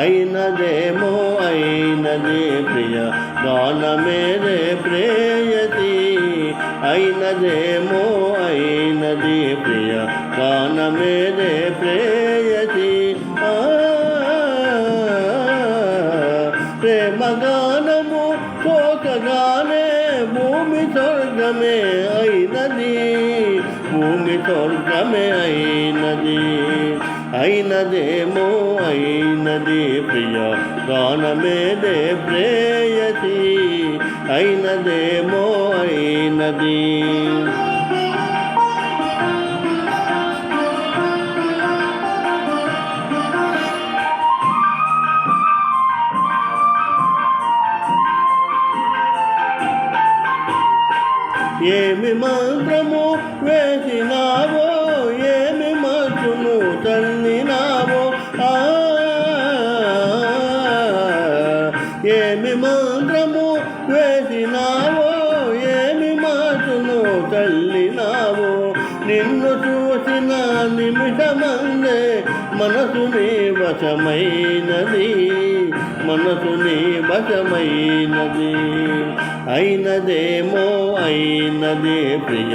అయినదేమో అయినది ప్రియ గానమేరే ప్రేయసి అయినదేమో అయినది ప్రియ గానమేరే ప్రేయసి ప్రేమ గానము శోకగానే భూమి స్వర్గమే అయినది భూమి స్వర్గమే అయినది అయినదేమో అయినది ప్రియ గానమేదే ప్రేయసి అయినదేమో అయినది ఏమి మంత్రము వేసినావో ఏమి మచ్చును తల్లినావో ఏమి మంత్రము వేసినావో ఏమి మచ్చును తల్లినావో నిన్ను చూసిన నిమిషమందే మనసు నీ వశమైనది మనసు నీ వశమైనది అయినదేమో అయినది ప్రియ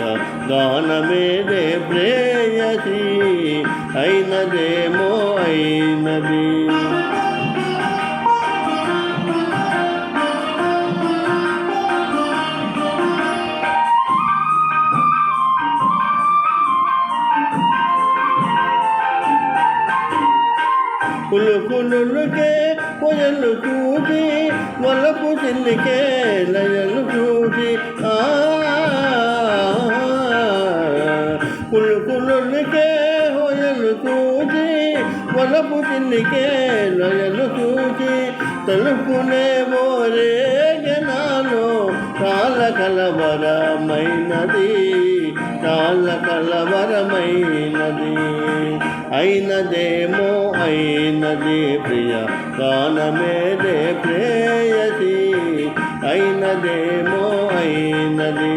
గానమేదే ప్రేయసి అయినదేమో అయినది కులుకులుకే పొయలు చూసి వలపు చిల్లికే లయలు చూసి కులుకులుకే హొయలు చూసి వలపు చిల్లికే లయలు చూసి తలుపునే మోరే జనాలు కాల కలవరమైనది కాల కలవరమైనది అయినదేమో అయినది ప్రియ గానమేదే ప్రేయసి అయినదేమో అయినది